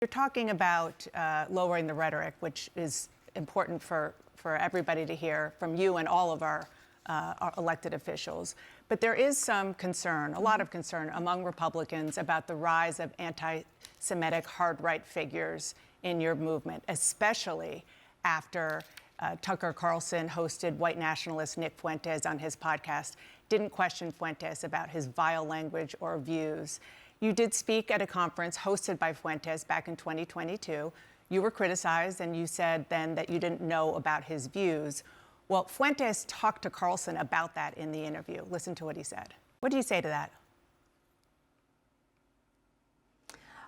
You're talking about lowering the rhetoric, which is important for everybody to hear from you and all of our elected officials. But there is some concern, a lot of concern among Republicans about the rise of anti-Semitic hard-right figures in your movement, especially after Tucker Carlson hosted white nationalist Nick Fuentes on his podcast, didn't question Fuentes about his vile language or views. You did speak at a conference hosted by Fuentes back in 2022. You were criticized, and you said then that you didn't know about his views. Well, Fuentes talked to Carlson about that in the interview. Listen to what he said. What do you say to that?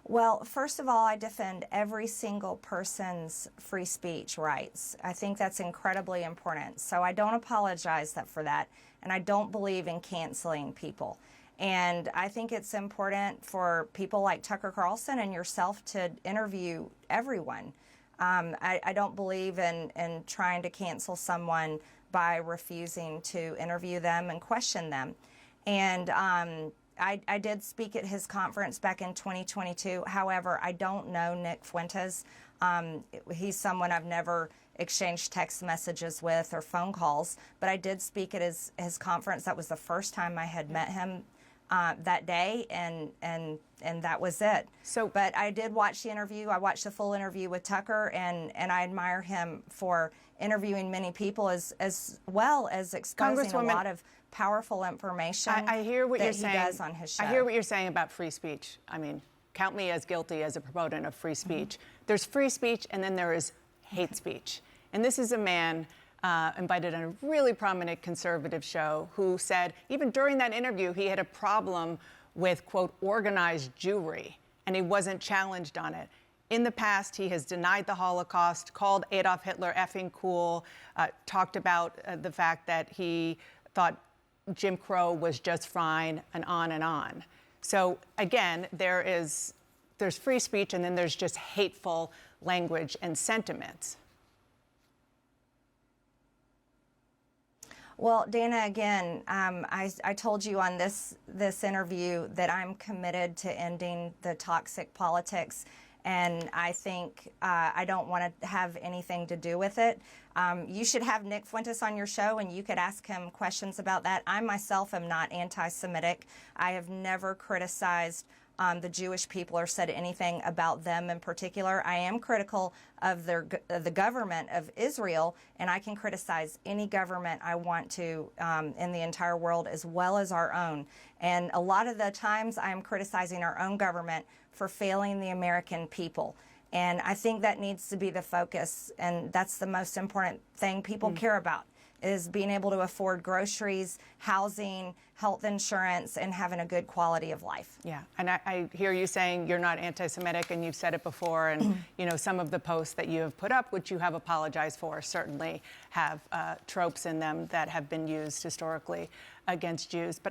Well, first of all, I defend every single person's free speech rights. I think that's incredibly important. So I don't apologize for that, and I don't believe in canceling people. And I think it's important for people like Tucker Carlson and yourself to interview everyone. I don't believe in trying to cancel someone by refusing to interview them and question them. And I did speak at his conference back in 2022. However, I don't know Nick Fuentes. He's someone I've never exchanged text messages with or phone calls, but I did speak at his conference. That was the first time I had met him that day, and that was it. But I did watch the interview. I watched the full interview with Tucker, and I admire him for interviewing many people as well as exposing a lot of powerful information. I hear what you're saying. He does on his show. I hear what you're saying about free speech. I mean, count me as guilty as a proponent of free speech. There's free speech, and then there is hate speech. And this is a man invited on a really prominent conservative show who said, even during that interview, he had a problem with, quote, organized Jewry, and he wasn't challenged on it. In the past, he has denied the Holocaust, called Adolf Hitler effing cool, talked about the fact that he thought Jim Crow was just fine, and on and on. So again, there's free speech, and then there's just hateful language and sentiments. Well, Dana, again, I told you on this interview that I'm committed to ending the toxic politics, and I think I don't want to have anything to do with it. You should have Nick Fuentes on your show, and you could ask him questions about that. I myself am not anti-Semitic. I have never criticized the Jewish people or said anything about them in particular. I am critical of the government of Israel, and I can criticize any government I want to in the entire world, as well as our own. And a lot of the times I am criticizing our own government for failing the American people. And I think that needs to be the focus, and that's the most important thing people care about, is being able to afford groceries, housing, health insurance, and having a good quality of life. Yeah, and I hear you saying you're not anti-Semitic, and you've said it before, and you know, some of the posts that you have put up, which you have apologized for, certainly have tropes in them that have been used historically against Jews. But